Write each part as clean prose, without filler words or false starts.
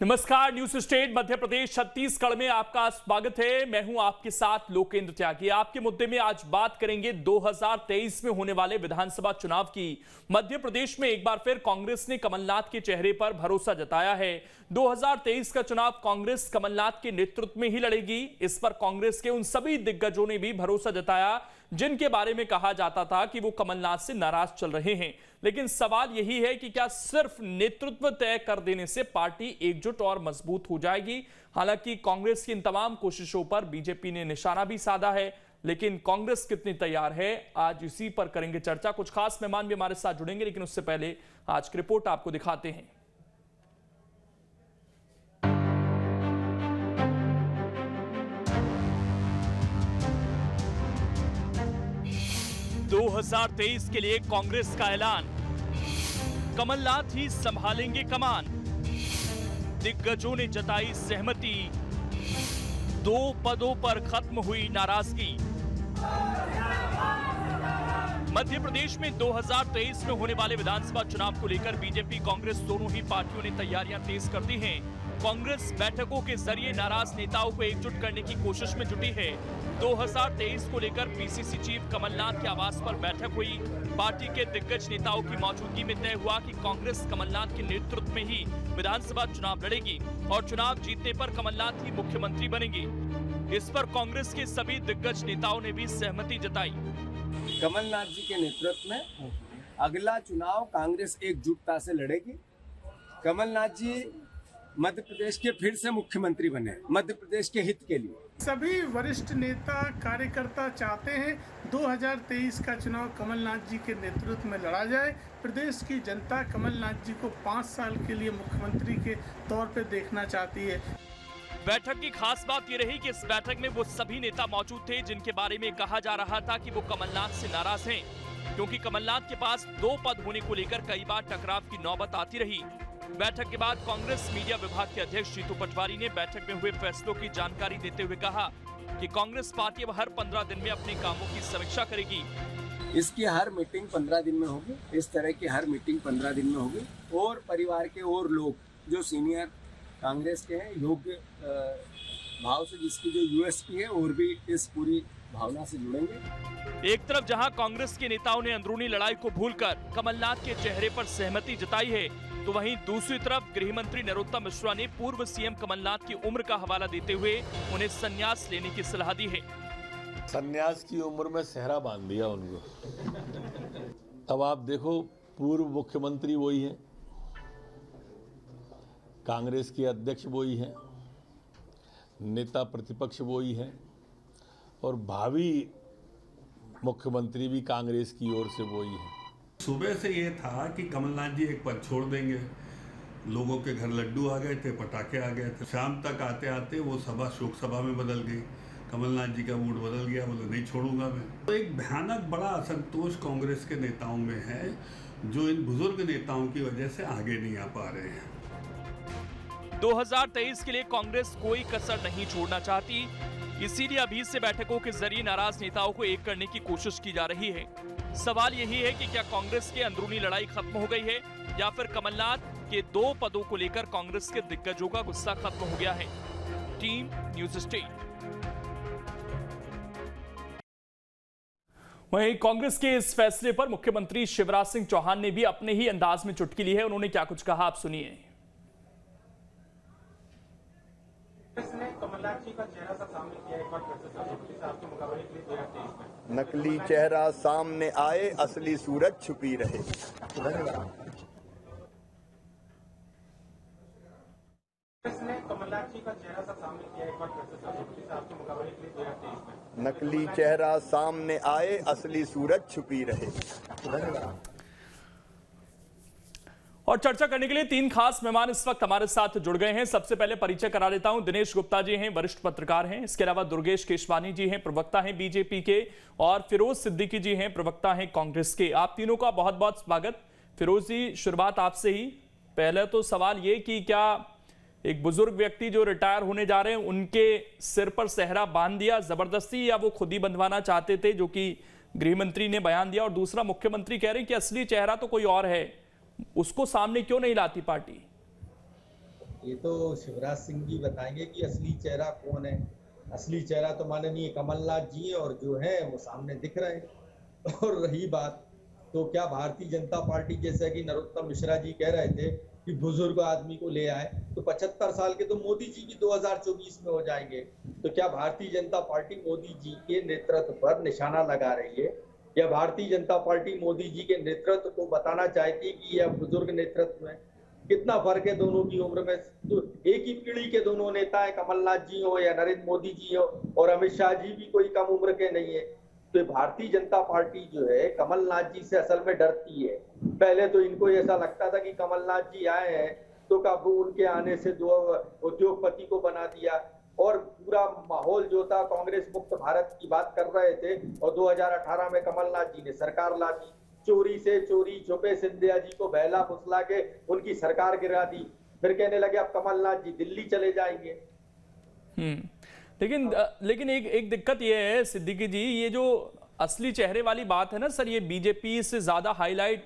नमस्कार, news state Madhya Pradesh Chhattisgarh में आपका स्वागत है। मैं हूं आपके साथ लोकेंद्र त्यागी। आपके मुद्दे में आज बात करेंगे 2023 में होने वाले विधानसभा चुनाव की। मध्य प्रदेश में एक बार फिर कांग्रेस ने कमलनाथ के चेहरे पर भरोसा जताया है। 2023 का चुनाव कांग्रेस कमलनाथ के नेतृत्व में ही लड़ेगी। इस पर कांग्रेस के उन सभी दिग्गजों ने भी भरोसा जताया जिनके बारे में कहा जाता था कि वो कमलनाथ से नाराज चल रहे हैं। लेकिन सवाल यही है कि क्या सिर्फ नेतृत्व तय कर देने से पार्टी एकजुट और मजबूत हो जाएगी? हालांकि कांग्रेस की इन तमाम कोशिशों पर बीजेपी ने निशाना भी साधा है, लेकिन कांग्रेस कितनी तैयार है, आज इसी पर करेंगे चर्चा। कुछ खास मेहमान भी हमारे साथ जुड़ेंगे, लेकिन उससे पहले आज की रिपोर्ट आपको दिखाते हैं। 2023 के लिए कांग्रेस का ऐलान, कमलनाथ ही संभालेंगे कमान। दिग्गजों ने जताई सहमति, 2 पदों पर खत्म हुई नाराजगी। मध्य प्रदेश में 2023 में होने वाले विधानसभा चुनाव को लेकर बीजेपी कांग्रेस दोनों ही पार्टियों ने तैयारियां तेज कर दी हैं। कांग्रेस बैठकों के जरिए नाराज नेताओं को एकजुट करने की कोशिश में जुटी है। 2023 को लेकर पीसीसी चीफ कमलनाथ के आवास पर बैठक हुई। पार्टी के दिग्गज नेताओं की मौजूदगी में तय हुआ कि कांग्रेस कमलनाथ के नेतृत्व में ही विधानसभा चुनाव लड़ेगी और चुनाव जीतने पर कमलनाथ ही मुख्यमंत्री बनेंगे। इस पर कांग्रेस के सभी दिग्गज नेताओं ने भी सहमति जताई। कमलनाथ जी के नेतृत्व में अगला चुनाव कांग्रेस एकजुटता से लड़ेगी। कमलनाथ जी मध्य प्रदेश के फिर से मुख्यमंत्री बने, मध्य प्रदेश के हित के लिए। सभी वरिष्ठ नेता कार्यकर्ता चाहते हैं 2023 का चुनाव कमलनाथ जी के नेतृत्व में लड़ा जाए। प्रदेश की जनता कमलनाथ जी को 5 साल के लिए मुख्यमंत्री के तौर पर देखना चाहती है। बैठक की खास बात ये रही कि इस बैठक में वो सभी नेता मौजूद थे जिनके बारे में कहा जा रहा था कि वो कमलनाथ से नाराज हैं, क्योंकि कमलनाथ के पास 2 पद होने को लेकर कई बार टकराव की नौबत आती रही। बैठक के बाद कांग्रेस मीडिया विभाग के अध्यक्ष जीतू पटवारी ने बैठक में हुए फैसलों की जानकारी देते हुए कहा कि कांग्रेस पार्टी अब हर 15 दिन में अपने कामों की समीक्षा करेगी। इसकी हर मीटिंग 15 दिन में होगी, इस तरह की हर मीटिंग 15 दिन में होगी और परिवार के और लोग जो सीनियर कांग्रेस के हैं, योग्य भाव से जिसकी जो यूएसपी है और भी इस पूरी भावना से जुड़ेंगे। एक तरफ जहां कांग्रेस के नेताओं ने अंदरूनी लड़ाई को भूलकर कमलनाथ के चेहरे पर सहमति जताई है, तो वहीं दूसरी तरफ गृह मंत्री नरोत्तम मिश्रा ने पूर्व सीएम कमलनाथ की उम्र का हवाला देते हुए उन्हें संन्यास लेने की सलाह दी है। संन्यास की उम्र में सेहरा बांध दिया उनको। अब आप देखो, पूर्व मुख्यमंत्री वही है, कांग्रेस के अध्यक्ष वही है, नेता प्रतिपक्ष वही है और भावी मुख्यमंत्री भी कांग्रेस की ओर से वही है। सुबह से ये था कि कमलनाथ जी एक पद छोड़ देंगे। लोगों के घर लड्डू आ गए थे, पटाखे आ गए थे। शाम तक आते आते वो सभा शोक सभा में बदल गई। कमलनाथ जी का मूड बदल गया, बोले नहीं छोड़ूंगा मैं। तो एक भयानक बड़ा असंतोष कांग्रेस के नेताओं में है, जो इन बुजुर्ग नेताओं की वजह से आगे नहीं आ पा रहे हैं। 2023 के लिए कांग्रेस कोई कसर नहीं छोड़ना चाहती, इसीलिए अभी से बैठकों के जरिए नाराज नेताओं को एक करने की कोशिश की जा रही है। सवाल यही है कि क्या कांग्रेस के अंदरूनी लड़ाई खत्म हो गई है या फिर कमलनाथ के 2 पदों को लेकर कांग्रेस के दिग्गजों का गुस्सा खत्म हो गया है। Team news state. वहीं कांग्रेस के इस फैसले पर मुख्यमंत्री शिवराज सिंह चौहान ने भी अपने ही अंदाज में चुटकी ली है। उन्होंने क्या कुछ कहा, आप सुनिए। कमलनाथ जी का चेहरा सा सामने किया, एक बार आपके मुकाबले के लिए 2023 में नकली चेहरा सामने आए, असली सूरत छुपी रहे। कमलनाथ जी का चेहरा सा सामने किया, एक बार आपके मुकाबले के लिए 2023 में नकली चेहरा सामने आए, असली सूरत छुपी रहे। और चर्चा करने के लिए 3 खास मेहमान इस वक्त हमारे साथ जुड़ गए हैं। सबसे पहले परिचय करा देता हूं। दिनेश गुप्ता जी हैं, वरिष्ठ पत्रकार हैं। इसके अलावा दुर्गेश केशवानी जी हैं, प्रवक्ता हैं बीजेपी के, और फिरोज सिद्दीकी जी हैं, प्रवक्ता हैं कांग्रेस के। आप तीनों का बहुत बहुत स्वागत। फिरोज जी, शुरुआत आपसे ही। पहले तो सवाल ये कि क्या एक बुजुर्ग व्यक्ति जो रिटायर होने जा रहे हैं उनके सिर पर सेहरा बांध दिया जबरदस्ती, या वो खुद ही बंधवाना चाहते थे, जो कि गृह मंत्री ने बयान दिया? और दूसरा, मुख्यमंत्री कह रहे हैं कि असली चेहरा तो कोई और है, उसको सामने क्यों नहीं लाती पार्टी? ये तो शिवराज सिंह जी बताएंगे कि असली चेहरा कौन है। असली चेहरा तो माननीय कमलनाथ जी है और जो है वो सामने दिख रहे हैं। और रही बात तो क्या भारतीय जनता पार्टी, जैसा कि नरोत्तम मिश्रा जी कह रहे थे कि बुजुर्ग आदमी को ले आए, तो 75 साल के तो मोदी जी भी 2024 में हो जाएंगे। तो क्या भारतीय जनता पार्टी मोदी जी के नेतृत्व पर निशाना लगा रही है, या भारतीय जनता पार्टी मोदी जी के नेतृत्व को बताना चाहती है कि यह बुजुर्ग नेतृत्व है? कितना फर्क है दोनों की उम्र में? तो एक ही पीढ़ी के दोनों नेता है, कमलनाथ जी हो या नरेंद्र मोदी जी हो, और अमित शाह जी भी कोई कम उम्र के नहीं है। तो भारतीय जनता पार्टी जो है कमलनाथ जी से असल में डरती है। पहले तो इनको ऐसा लगता था कि कमलनाथ जी आए हैं तो कब उनके आने से दो उद्योगपति को बना दिया, और पूरा माहौल जो था कांग्रेस मुक्त भारत की बात कर रहे थे, और 2018 में कमलनाथ जी ने सरकार ला दी। चोरी से चोरी छुपे सिंधिया जी को बहला फुसला के उनकी सरकार गिरा दी। फिर कहने लगे अब कमलनाथ जी दिल्ली चले जाएंगे। लेकिन एक दिक्कत ये है सिद्दीकी जी, ये जो असली चेहरे वाली बात है ना सर, ये बीजेपी से ज्यादा हाईलाइट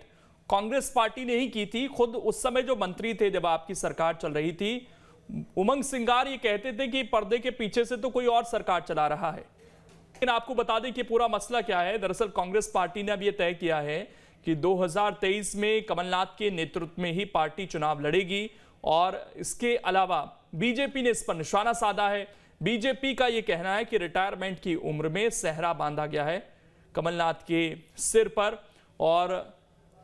कांग्रेस पार्टी ने ही की थी। खुद उस समय जो मंत्री थे जब आपकी सरकार चल रही थी, उमंग सिंगार ये कहते थे कि पर्दे के पीछे से तो कोई और सरकार चला रहा है। लेकिन आपको बता दें कि पूरा मसला क्या है। दरअसल कांग्रेस पार्टी ने अब यह तय किया है कि 2023 में कमलनाथ के नेतृत्व में ही पार्टी चुनाव लड़ेगी, और इसके अलावा बीजेपी ने इस पर निशाना साधा है। बीजेपी का यह कहना है कि रिटायरमेंट की उम्र में सेहरा बांधा गया है कमलनाथ के सिर पर। और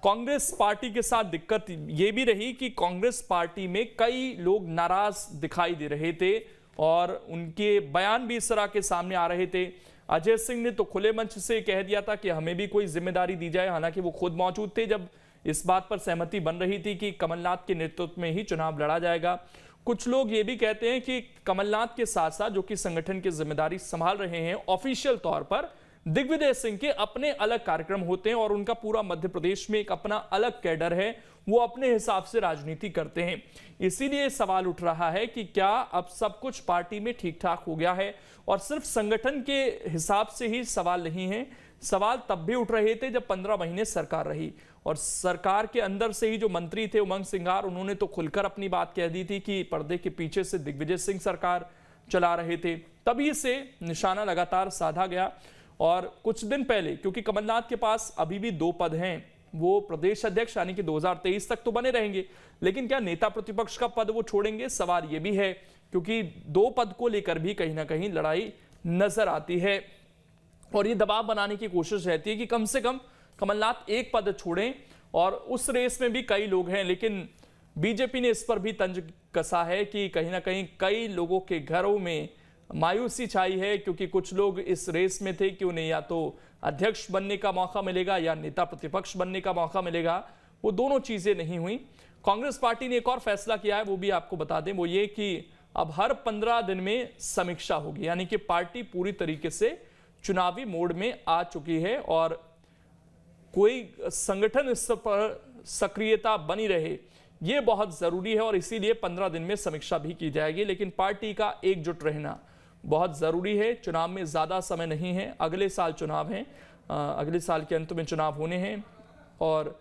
कांग्रेस पार्टी के साथ दिक्कत यह भी रही कि कांग्रेस पार्टी में कई लोग नाराज दिखाई दे रहे थे और उनके बयान भी इस तरह के सामने आ रहे थे। अजय सिंह ने तो खुले मंच से कह दिया था कि हमें भी कोई जिम्मेदारी दी जाए, हालांकि वो खुद मौजूद थे जब इस बात पर सहमति बन रही थी कि कमलनाथ के नेतृत्व में ही चुनाव लड़ा जाएगा। कुछ लोग ये भी कहते हैं कि कमलनाथ के साथ साथ जो कि संगठन की जिम्मेदारी संभाल रहे हैं ऑफिशियल तौर पर, दिग्विजय सिंह के अपने अलग कार्यक्रम होते हैं और उनका पूरा मध्य प्रदेश में एक अपना अलग कैडर है, वो अपने हिसाब से राजनीति करते हैं। इसीलिए सवाल उठ रहा है कि क्या अब सब कुछ पार्टी में ठीक ठाक हो गया है और सिर्फ संगठन के हिसाब से ही सवाल नहीं है। सवाल तब भी उठ रहे थे जब 15 महीने सरकार रही और सरकार के अंदर से ही जो मंत्री थे उमंग सिंगार, उन्होंने तो खुलकर अपनी बात कह दी थी कि पर्दे के पीछे से दिग्विजय सिंह सरकार चला रहे थे। तभी से निशाना लगातार साधा गया। और कुछ दिन पहले, क्योंकि कमलनाथ के पास अभी भी 2 पद हैं, वो प्रदेश अध्यक्ष यानी कि 2023 तक तो बने रहेंगे, लेकिन क्या नेता प्रतिपक्ष का पद वो छोड़ेंगे, सवाल ये भी है, क्योंकि 2 पद को लेकर भी कहीं ना कहीं लड़ाई नजर आती है और ये दबाव बनाने की कोशिश रहती है कि कम से कम कमलनाथ 1 पद छोड़ें। और उस रेस में भी कई लोग हैं, लेकिन बीजेपी ने इस पर भी तंज कसा है कि कहीं ना कहीं कई लोगों के घरों में मायूसी छाई है, क्योंकि कुछ लोग इस रेस में थे कि उन्हें या तो अध्यक्ष बनने का मौका मिलेगा या नेता प्रतिपक्ष बनने का मौका मिलेगा। वो दोनों चीजें नहीं हुई। कांग्रेस पार्टी ने एक और फैसला किया है, वो भी आपको बता दें, वो ये कि अब हर 15 दिन में समीक्षा होगी, यानी कि पार्टी पूरी तरीके से चुनावी मोड में आ चुकी है और कोई संगठन स्तर पर सक्रियता बनी रहे, ये बहुत जरूरी है और इसीलिए 15 दिन में समीक्षा भी की जाएगी। लेकिन पार्टी का एकजुट रहना बहुत जरूरी है। चुनाव में ज्यादा समय नहीं है, अगले साल चुनाव है, अगले साल के अंत में चुनाव होने हैं और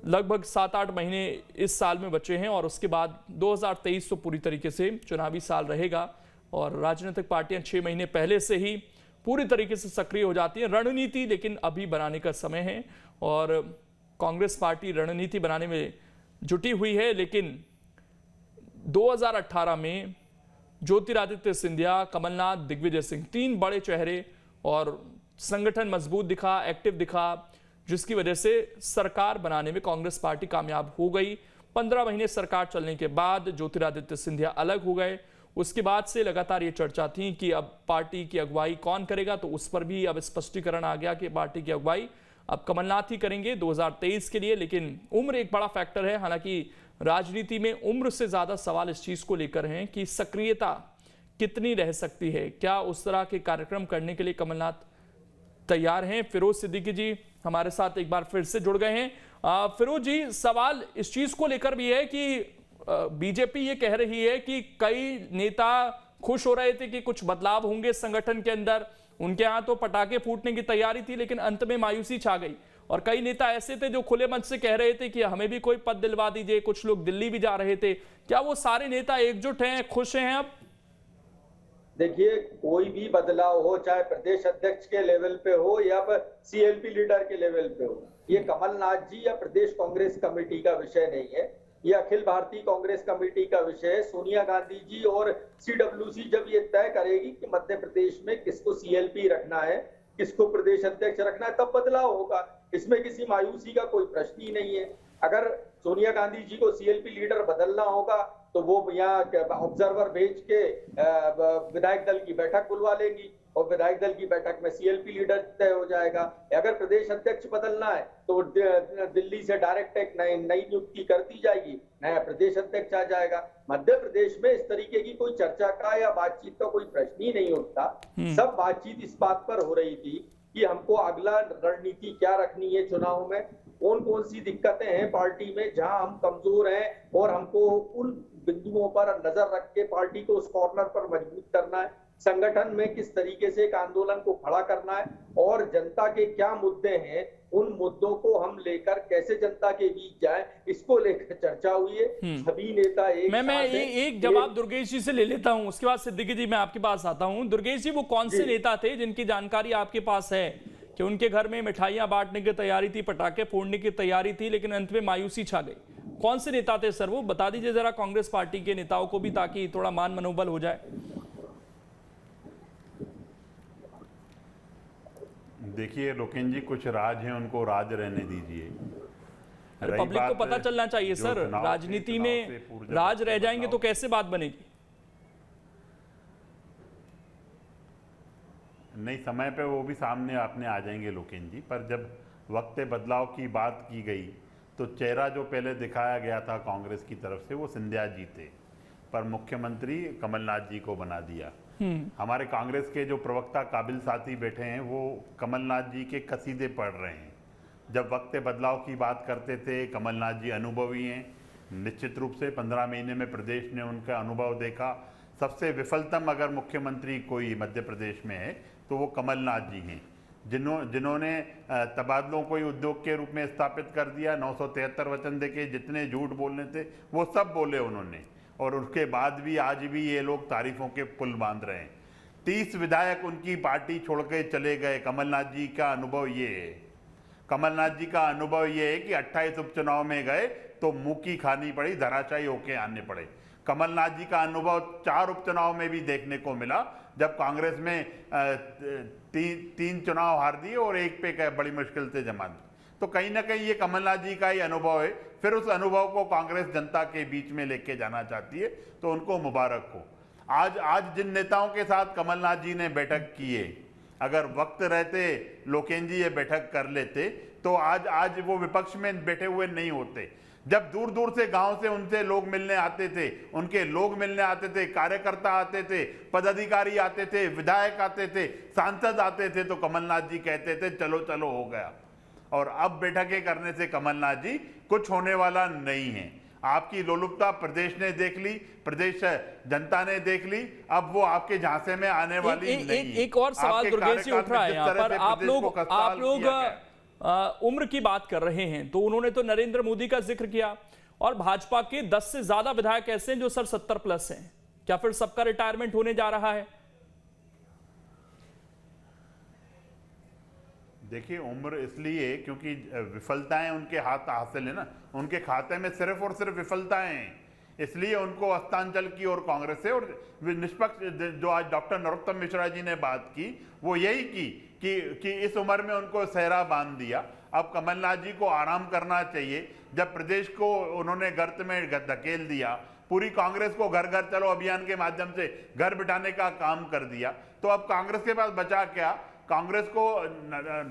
लगभग 7-8 महीने इस साल में बचे हैं और उसके बाद 2023 तो पूरी तरीके से चुनावी साल रहेगा और राजनीतिक पार्टियां 6 महीने पहले से ही पूरी तरीके से सक्रिय हो जाती है। रणनीति लेकिन अभी बनाने का समय है और कांग्रेस पार्टी रणनीति बनाने में जुटी हुई है। लेकिन 2018 में ज्योतिरादित्य सिंधिया, कमलनाथ, दिग्विजय सिंह, 3 बड़े चेहरे और संगठन मजबूत दिखा, एक्टिव दिखा, जिसकी वजह से सरकार बनाने में कांग्रेस पार्टी कामयाब हो गई। 15 महीने सरकार चलने के बाद ज्योतिरादित्य सिंधिया अलग हो गए। उसके बाद से लगातार ये चर्चा थी कि अब पार्टी की अगुवाई कौन करेगा, तो उस पर भी अब स्पष्टीकरण आ गया कि पार्टी की अगुवाई अब कमलनाथ ही करेंगे 2023 के लिए। लेकिन उम्र एक बड़ा फैक्टर है, हालांकि राजनीति में उम्र से ज्यादा सवाल इस चीज को लेकर हैं कि सक्रियता कितनी रह सकती है, क्या उस तरह के कार्यक्रम करने के लिए कमलनाथ तैयार हैं। फिरोज सिद्दीकी जी हमारे साथ एक बार फिर से जुड़ गए हैं। फिरोज जी, सवाल इस चीज को लेकर भी है कि बीजेपी ये कह रही है कि कई नेता खुश हो रहे थे कि कुछ बदलाव होंगे संगठन के अंदर, उनके यहां तो पटाखे फूटने की तैयारी थी, लेकिन अंत में मायूसी छा गई और कई नेता ऐसे थे जो खुले मन से कह रहे थे कि हमें भी कोई पद दिलवा दीजिए, कुछ लोग दिल्ली भी जा रहे थे। क्या वो सारे नेता एकजुट हैं, खुश हैं अब? देखिए, कोई भी बदलाव हो, चाहे प्रदेश अध्यक्ष के लेवल पे हो या सीएलपी लीडर के लेवल पे हो, ये कमलनाथ जी या प्रदेश कांग्रेस कमेटी का विषय नहीं है, ये अखिल भारतीय कांग्रेस कमेटी का विषय है। सोनिया गांधी जी और सीडब्ल्यूसी जब ये तय करेगी कि मध्य प्रदेश में किसको सीएलपी रखना है, किसको प्रदेश अध्यक्ष रखना है, तब बदलाव होगा। इसमें किसी मायूसी का कोई प्रश्न ही नहीं है। अगर सोनिया गांधी जी को सीएलपी लीडर बदलना होगा तो वो यहाँ ऑब्जर्वर भेज के विधायक दल की बैठक बुलवा लेंगी और विधायक दल की बैठक में सीएलपी लीडर तय हो जाएगा। अगर प्रदेश अध्यक्ष बदलना है तो दिल्ली से डायरेक्ट एक नई नियुक्ति कर दी जाएगी, नया प्रदेश अध्यक्ष आ जाएगा। मध्य प्रदेश में इस तरीके की कोई चर्चा का या बातचीत का कोई प्रश्न ही नहीं उठता। सब बातचीत इस बात पर हो रही थी कि हमको अगला रणनीति क्या रखनी है चुनाव में, कौन कौन सी दिक्कतें हैं पार्टी में जहां हम कमजोर हैं और हमको उन बिंदुओं पर नजर रख के पार्टी को उस कॉर्नर पर मजबूत करना है। संगठन में किस तरीके से एक आंदोलन को खड़ा करना है और जनता के क्या मुद्दे हैं, उन मुद्दों को हम लेकर कैसे जनता के बीच जाए, इसको लेकर चर्चा हुई है। सभी नेता एक जवाब दुर्गेश जी से ले लेता हूं, उसके बाद सिद्दीकी जी मैं आपके पास आता हूं। दुर्गेश जी, वो कौन से नेता थे जिनकी जानकारी आपके पास है कि उनके घर में मिठाइयां बांटने की तैयारी थी, पटाखे फोड़ने की तैयारी थी, लेकिन अंत में मायूसी छा गई? कौन से नेता थे सर वो? बता दीजिए जरा कांग्रेस पार्टी के नेताओं को भी, ताकि थोड़ा मान मनोबल हो जाए। देखिए लोकेन जी, कुछ राज हैं, उनको राज रहने दीजिए। पब्लिक को पता चलना चाहिए सर, राजनीति में राज रह जाएंगे तो कैसे बात बनेगी? नहीं, समय पे वो भी सामने अपने आ जाएंगे लोकेन जी। पर जब वक्त बदलाव की बात की गई तो चेहरा जो पहले दिखाया गया था कांग्रेस की तरफ से वो सिंधिया जी थे, पर मुख्यमंत्री कमलनाथ जी को बना दिया। हमारे कांग्रेस के जो प्रवक्ता काबिल साथी बैठे हैं वो कमलनाथ जी के कसीदे पढ़ रहे हैं। जब वक्त बदलाव की बात करते थे, कमलनाथ जी अनुभवी हैं, निश्चित रूप से 15 महीने में प्रदेश ने उनका अनुभव देखा। सबसे विफलतम अगर मुख्यमंत्री कोई मध्य प्रदेश में है तो वो कमलनाथ जी हैं, जिन्होंने तबादलों को ही उद्योग के रूप में स्थापित कर दिया। 973 वचन देके जितने झूठ बोलने थे वो सब बोले उन्होंने, और उसके बाद भी आज भी ये लोग तारीफों के पुल बांध रहे हैं। 30 विधायक उनकी पार्टी छोड़ के चले गए। कमलनाथ जी का अनुभव ये है, कमलनाथ जी का अनुभव ये है कि 28 उपचुनाव में गए तो मुंह की खानी पड़ी, धराशायी होके आने पड़े। कमलनाथ जी का अनुभव 4 उपचुनाव में भी देखने को मिला, जब कांग्रेस में तीन चुनाव हार दिए और एक पे बड़ी मुश्किल से जमा दी। तो कहीं ना कहीं ये कमलनाथ जी का ही अनुभव है। फिर उस अनुभव को कांग्रेस जनता के बीच में लेके जाना चाहती है, तो उनको मुबारक हो। आज जिन नेताओं के साथ कमलनाथ जी ने बैठक की है, अगर वक्त रहते लोकेन जी ये बैठक कर लेते तो आज वो विपक्ष में बैठे हुए नहीं होते। जब दूर दूर से गांव से उनसे लोग मिलने आते थे, उनके लोग मिलने आते थे, कार्यकर्ता आते थे, पदाधिकारी आते थे, विधायक आते थे, सांसद आते थे, तो कमलनाथ जी कहते थे चलो चलो हो गया। और अब बैठकें करने से कमलनाथ जी कुछ होने वाला नहीं है। आपकी लोलुपता प्रदेश ने देख ली, प्रदेश जनता ने देख ली, अब वो आपके झांसे में आने वाली नहीं है। एक और सवाल दुर्गेश जी उठ रहा है यहाँ पर। आप लोग उम्र की बात कर रहे हैं, तो उन्होंने तो नरेंद्र मोदी का जिक्र किया, और भाजपा के 10 से ज्यादा विधायक ऐसे हैं जो सर 70 प्लस हैं। क्या फिर सबका रिटायरमेंट होने जा रहा है? देखिए, उम्र इसलिए क्योंकि विफलताएं उनके हासिल है ना, उनके खाते में सिर्फ और सिर्फ विफलताएं हैं, इसलिए उनको हस्तांचल की और कांग्रेस से। और निष्पक्ष जो आज डॉक्टर नरोत्तम मिश्रा जी ने बात की वो यही की कि इस उम्र में उनको सेहरा बांध दिया। अब कमलनाथ जी को आराम करना चाहिए। जब प्रदेश को उन्होंने गर्त में धकेल दिया, पूरी कांग्रेस को घर घर चलो अभियान के माध्यम से घर बिठाने का काम कर दिया, तो अब कांग्रेस के पास बचा क्या? कांग्रेस को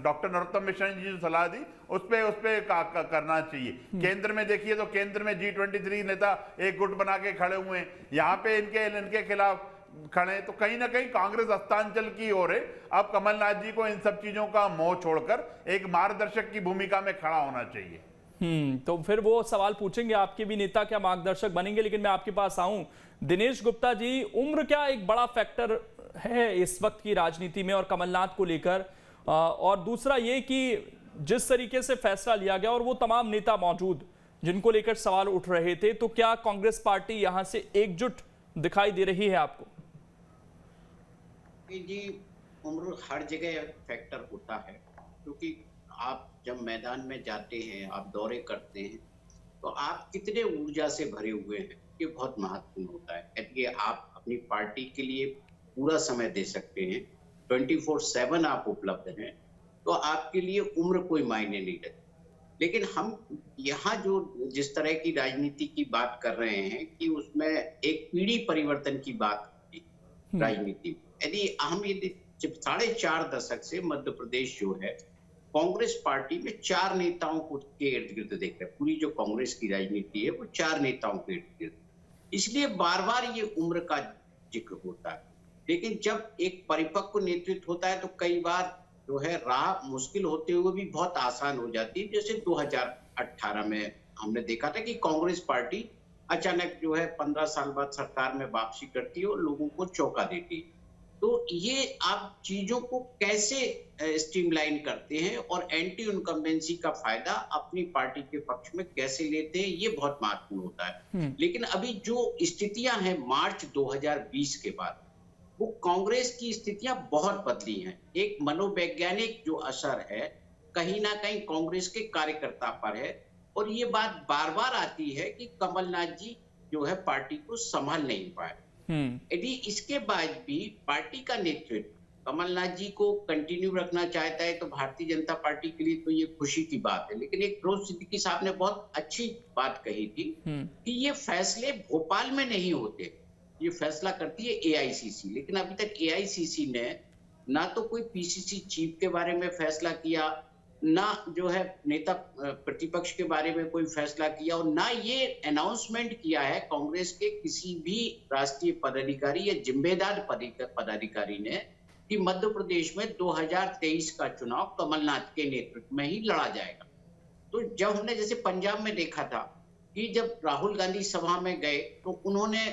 डॉक्टर नरोत्तम मिश्रा जी जो सलाह दी उस पे करना चाहिए। केंद्र में देखिए तो केंद्र में G23 नेता एक गुट बना के खड़े हुए हैं, यहाँ पे इनके खिलाफ खड़े, तो कहीं ना कहीं कांग्रेस हस्तांचल की ओर है। अब कमलनाथ जी को इन सब चीजों का मोह छोड़कर एक मार्गदर्शक की भूमिका में खड़ा होना चाहिए। तो फिर वो सवाल पूछेंगे आपके भी नेता क्या मार्गदर्शक बनेंगे, लेकिन मैं आपके पास आऊं दिनेश गुप्ता जी, उम्र क्या एक बड़ा फैक्टर है इस वक्त की राजनीति में और कमलनाथ को लेकर? और दूसरा ये कि जिस तरीके से फैसला लिया गया और वो तमाम नेता मौजूद जिनको लेकर सवाल उठ रहे थे, तो क्या कांग्रेस पार्टी यहां से एकजुट दिखाई दे रही है आपको? जी, उम्र हर जगह फैक्टर होता है, क्योंकि आप जब मैदान में जाते हैं, आप दौरे करते हैं, तो आप कितने ऊर्जा से भरे हुए हैं, ये बहुत महत्वपूर्ण होता है। यदि आप अपनी पार्टी के लिए पूरा समय दे सकते हैं, 24/7 आप उपलब्ध हैं, तो आपके लिए उम्र कोई मायने नहीं रखती। लेकिन हम यहाँ जो जिस तरह की राजनीति की बात कर रहे हैं कि उसमें एक पीढ़ी परिवर्तन की बात की राजनीति, यदि हम ये 4.5 दशक से मध्य प्रदेश जो है कांग्रेस पार्टी में 4 नेताओं को के इर्द गिर्द देख रहे हैं। पूरी जो कांग्रेस की राजनीति है वो 4 नेताओं के इर्द गिर्द, इसलिए बार बार ये उम्र का जिक्र होता है। लेकिन जब एक परिपक्व नेतृत्व होता है तो कई बार जो है राह मुश्किल होते हुए भी बहुत आसान हो जाती है। जैसे 2018 में हमने देखा था कि कांग्रेस पार्टी अचानक जो है 15 साल बाद सरकार में वापसी करती है और लोगों को चौंका देती है। तो ये आप चीजों को कैसे स्ट्रीमलाइन करते हैं और एंटी इनकम्बेंसी का फायदा अपनी पार्टी के पक्ष में कैसे लेते हैं, ये बहुत महत्वपूर्ण होता है। लेकिन अभी जो स्थितियां हैं मार्च 2020 के बाद, वो कांग्रेस की स्थितियां बहुत बदली हैं। एक मनोवैज्ञानिक जो असर है कहीं ना कहीं कांग्रेस के कार्यकर्ता पर है, और ये बात बार बार आती है कि कमलनाथ जी जो है पार्टी को संभाल नहीं पाए। यदि इसके बाद भी पार्टी का नेतृत्व कमलनाथ जी को कंटिन्यू रखना चाहता है तो भारतीय जनता पार्टी के लिए तो ये खुशी की बात है। लेकिन एक फिरोज सिद्दीकी साहब ने बहुत अच्छी बात कही थी कि ये फैसले भोपाल में नहीं होते, ये फैसला करती है AICC। लेकिन अभी तक AICC ने ना तो कोई PCC चीफ के बारे में फैसला किया, ना जो है नेता प्रतिपक्ष के बारे में कोई फैसला किया, और ना ये अनाउंसमेंट किया है कांग्रेस के किसी भी राष्ट्रीय पदाधिकारी या जिम्मेदार पदाधिकारी ने कि मध्य प्रदेश में 2023 का चुनाव कमलनाथ के नेतृत्व में ही लड़ा जाएगा। तो जब हमने जैसे पंजाब में देखा था कि जब राहुल गांधी सभा में गए तो उन्होंने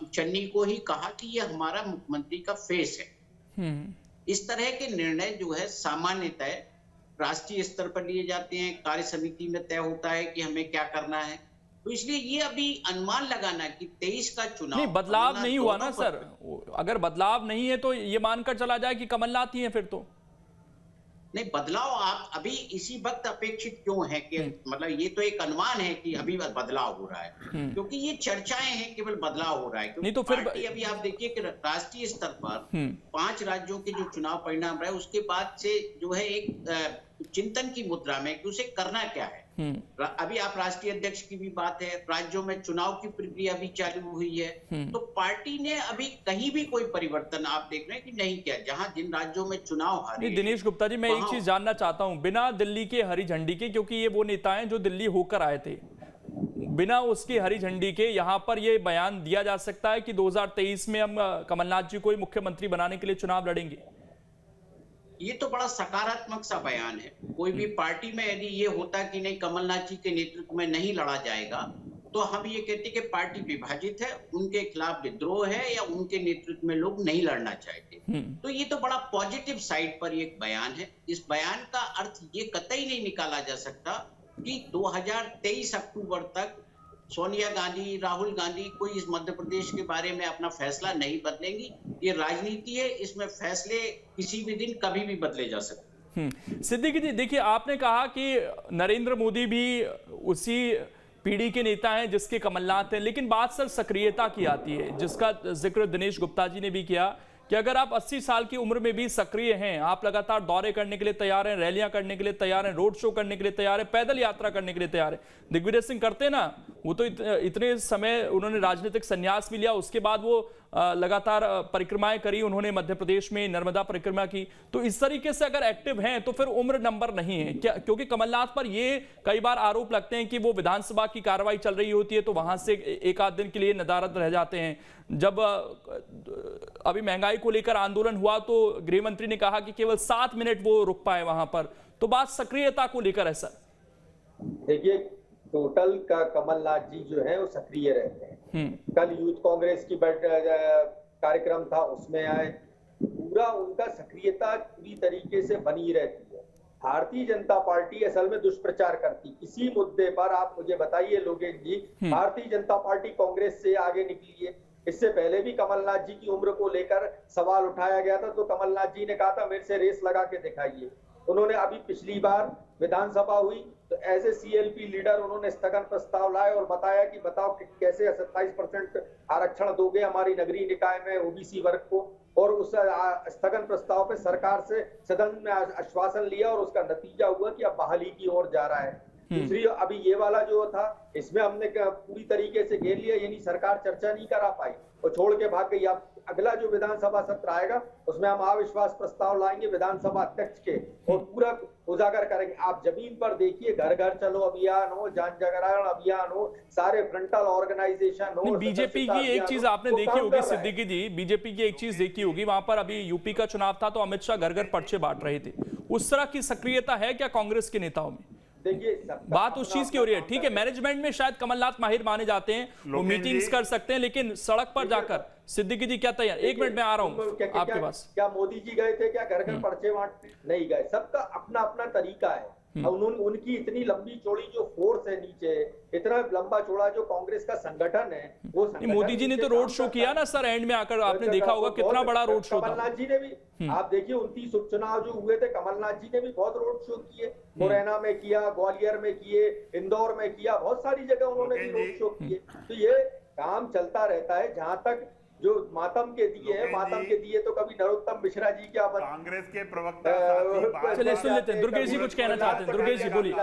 चन्नी को ही कहा कि ये हमारा मुख्यमंत्री का फेस है। इस तरह के निर्णय जो है सामान्यतः राष्ट्रीय स्तर पर लिए जाते हैं, कार्य समिति में तय होता है कि हमें क्या करना है। तो इसलिए ये अभी अनुमान लगाना कि 23 का चुनाव नहीं, बदलाव नहीं हुआ ना सर। अगर बदलाव नहीं है तो ये मानकर चला जाए कि कमलनाथ ही है फिर तो नहीं। बदलाव आप अभी इसी वक्त अपेक्षित क्यों है कि मतलब ये तो एक अनुमान है कि अभी बदलाव हो रहा है, क्योंकि ये चर्चाएं हैं केवल बदलाव हो रहा है। नहीं तो फिर अभी आप देखिए कि राष्ट्रीय स्तर पर 5 राज्यों के जो चुनाव परिणाम रहे उसके बाद से जो है एक चिंतन की मुद्रा में कि उसे करना क्या है। अभी आप राष्ट्रीय अध्यक्ष की भी बात है, राज्यों में चुनाव की प्रक्रिया भी चालू हुई है, तो पार्टी ने अभी कहीं भी कोई परिवर्तन आप देख रहे हैं कि नहीं किया। जहां जिन राज्यों में चुनाव हारे। दिनेश गुप्ता जी, मैं एक चीज जानना चाहता हूं, बिना दिल्ली के हरी झंडी के, क्योंकि ये वो नेता हैं जो दिल्ली होकर आए थे, बिना उसकी हरी झंडी के यहाँ पर ये बयान दिया जा सकता है कि 2023 में हम कमलनाथ जी को ही मुख्यमंत्री बनाने के लिए चुनाव लड़ेंगे? ये तो बड़ा सकारात्मक सा बयान है। कोई भी पार्टी में यदि ये होता कि नहीं कमलनाथ जी के नेतृत्व में नहीं लड़ा जाएगा, तो हम ये कहते कि पार्टी विभाजित है, उनके खिलाफ विद्रोह है या उनके नेतृत्व में लोग नहीं लड़ना चाहते। तो ये तो बड़ा पॉजिटिव साइड पर एक बयान है। इस बयान का अर्थ ये कतई नहीं निकाला जा सकता कि 2023 अक्टूबर तक सोनिया गांधी, राहुल गांधी कोई इस मध्य प्रदेश के बारे में अपना फैसला नहीं बदलेंगी। ये राजनीति है, इसमें फैसले किसी भी दिन कभी भी बदले जा सकते। सिद्दीकी जी, देखिए आपने कहा कि नरेंद्र मोदी भी उसी पीढ़ी के नेता हैं जिसके कमलनाथ हैं, लेकिन बात सर सक्रियता की आती है, जिसका जिक्र दिनेश गुप्ता जी ने भी किया कि अगर आप 80 साल की उम्र में भी सक्रिय हैं, आप लगातार दौरे करने के लिए तैयार हैं, रैलियां करने के लिए तैयार हैं, रोड शो करने के लिए तैयार हैं, पैदल यात्रा करने के लिए तैयार हैं। दिग्विजय सिंह करते ना, वो तो इतने समय उन्होंने राजनीतिक संन्यास भी लिया, उसके बाद वो लगातार परिक्रमाएं करी उन्होंने, मध्य प्रदेश में नर्मदा परिक्रमा की। तो इस तरीके से अगर एक्टिव हैं तो फिर उम्र नंबर नहीं है क्या? क्योंकि कमलनाथ पर ये कई बार आरोप लगते हैं कि वो विधानसभा की कार्रवाई चल रही होती है तो वहां से एक आध दिन के लिए नदारद रह जाते हैं। जब अभी महंगाई को लेकर आंदोलन हुआ तो गृह मंत्री ने कहा कि केवल 7 मिनट वो रुक पाए वहां पर। तो बात सक्रियता को लेकर है सर। देखिए, टोटल का कमलनाथ जी जो है वो सक्रिय रहते हैं। कल यूथ कांग्रेस की कार्यक्रम था, उसमें आए, पूरा उनका सक्रियता पूरी तरीके से बनी रहती है। भारतीय जनता पार्टी असल में दुष्प्रचार करती। किसी मुद्दे पर आप मुझे बताइए लोकेश जी, भारतीय जनता पार्टी कांग्रेस से आगे निकली है? इससे पहले भी कमलनाथ जी की उम्र को लेकर सवाल उठाया गया था, तो कमलनाथ जी ने कहा था मेरे से रेस लगा के दिखाइए। उन्होंने अभी पिछली बार विधानसभा हुई तो एज ए सीएलपी लीडर उन्होंने स्थगन प्रस्ताव लाए और बताया कि बताओ कि कैसे 27% आरक्षण दोगे हमारी नगरीय निकाय में ओबीसी वर्ग को, और उस स्थगन प्रस्ताव पे सरकार से सदन में आश्वासन लिया और उसका नतीजा हुआ कि अब बहाली की ओर जा रहा है। दूसरी अभी ये वाला जो था इसमें हमने पूरी तरीके से घेर लिया, यानी सरकार चर्चा नहीं करा पाई और छोड़ के भाग गई। अब अगला जो विधानसभा सत्र आएगा उसमें हम अविश्वास प्रस्ताव लाएंगे विधानसभा अध्यक्ष के और पूरा उजागर करेंगे। आप जमीन पर देखिए, घर घर चलो अभियान हो, जन जागरण अभियान हो, सारे फ्रंटल ऑर्गेनाइजेशन हो। बीजेपी की एक चीज आपने देखी होगी सिद्दीकी जी, बीजेपी की एक चीज देखी होगी, वहां पर अभी यूपी का चुनाव था तो अमित शाह घर घर पर्चे बांट रहे थे। उस तरह की सक्रियता है क्या कांग्रेस के नेताओं में? देखिए बात उस चीज की हो रही है। ठीक है, मैनेजमेंट में शायद कमलनाथ माहिर माने जाते हैं, वो मीटिंग्स कर सकते हैं, लेकिन सड़क पर जाकर सिद्दीकी जी क्या तैयार? एक मिनट में आ रहा हूं आपके पास। क्या मोदी जी गए थे क्या घर घर पर्चे बांटने? नहीं गए। सबका अपना अपना तरीका है। उनकी इतनी लंबी चौड़ी जो फोर्स है नीचे, इतना लंबा चौड़ा जो कांग्रेस का संगठन है, वो मोदी जी ने तो रोड शो किया ना सर, एंड में आकर आपने देखा होगा कितना बड़ा रोड शो था। कमलनाथ जी ने भी, आप देखिए 29 उपचुनाव जो हुए थे, कमलनाथ जी ने भी बहुत रोड शो किए। मुरैना में किया, ग्वालियर में किए, इंदौर में किया, बहुत सारी जगह उन्होंने भी रोड शो किए। तो ये काम चलता रहता है। जहां तक जो मातम के दिए हैं, मातम के दिए तो कभी नरोत्तम मिश्रा जी क्या कांग्रेस के प्रवक्ता चलिए सुन लेते हैं, दुर्गेश जी कुछ कहना चाहते हैं। दुर्गेश जी बोलिए।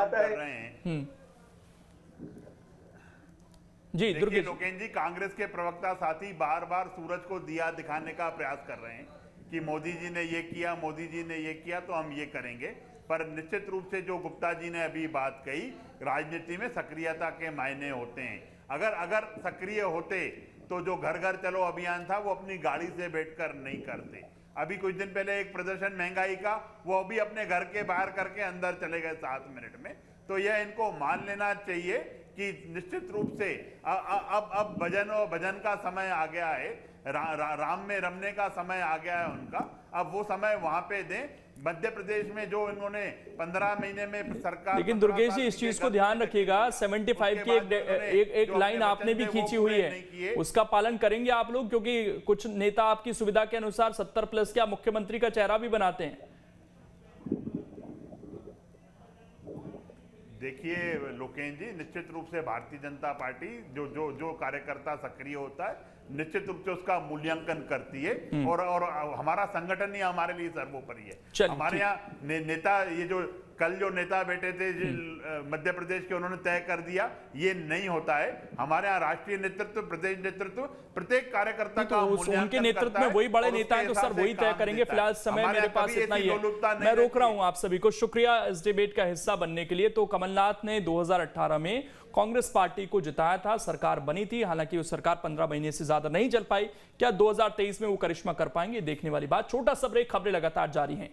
जी दुर्गेश लोकेश जी, कांग्रेस के प्रवक्ता साथी बार बार सूरज को दिया दिखाने का प्रयास कर रहे हैं कि मोदी जी ने ये किया, मोदी जी ने ये किया तो हम ये करेंगे। पर निश्चित रूप से जो गुप्ता जी ने अभी बात कही, राजनीति में सक्रियता के मायने होते हैं। अगर सक्रिय होते तो जो घर घर चलो अभियान था वो अपनी गाड़ी से बैठकर नहीं करते। अभी कुछ दिन पहले एक प्रदर्शन महंगाई का, वो अभी अपने घर के बाहर करके अंदर चले गए 7 मिनट में। तो यह इनको मान लेना चाहिए कि निश्चित रूप से अब भजन का समय आ गया है, राम में रमने का समय आ गया है उनका। अब वो समय वहां पे दें। मध्य प्रदेश में जो इन्होंने 15 महीने में सरकार, लेकिन दुर्गेश जी इस चीज को ध्यान रखिएगा, 75 की एक लाइन आपने भी खींची हुई है, उसका पालन करेंगे आप लोग? क्योंकि कुछ नेता आपकी सुविधा के अनुसार 70+ क्या मुख्यमंत्री का चेहरा भी बनाते हैं। देखिए लोकेश जी, निश्चित रूप से भारतीय जनता पार्टी जो कार्यकर्ता सक्रिय होता है निश्चित रूप से उसका मूल्यांकन करती है और हमारा संगठन ही हमारे लिए सर्वोपरि है। हमारे यहाँ नेता, ये जो कल जो नेता बैठे थे मध्य प्रदेश के, उन्होंने तय कर दिया ये नहीं होता है। हमारे यहाँ राष्ट्रीय नेतृत्व, प्रदेश नेतृत्व, प्रत्येक कार्यकर्ता का उनके नेतृत्व में वही बड़े नेता हैं तो सर वही तय करेंगे। फिलहाल समय मेरे पास इतना ही है, मैं रोक रहा हूं आप सभी को। शुक्रिया इस डिबेट का हिस्सा बनने के लिए। तो कमलनाथ ने 2018 में कांग्रेस पार्टी को जिताया था, सरकार बनी थी, हालांकि वो सरकार 15 महीने से ज्यादा नहीं चल पाई। क्या 2023 में वो करिश्मा कर पाएंगे? देखने वाली बात। छोटा सा ब्रेक, खबरें लगातार जारी हैं।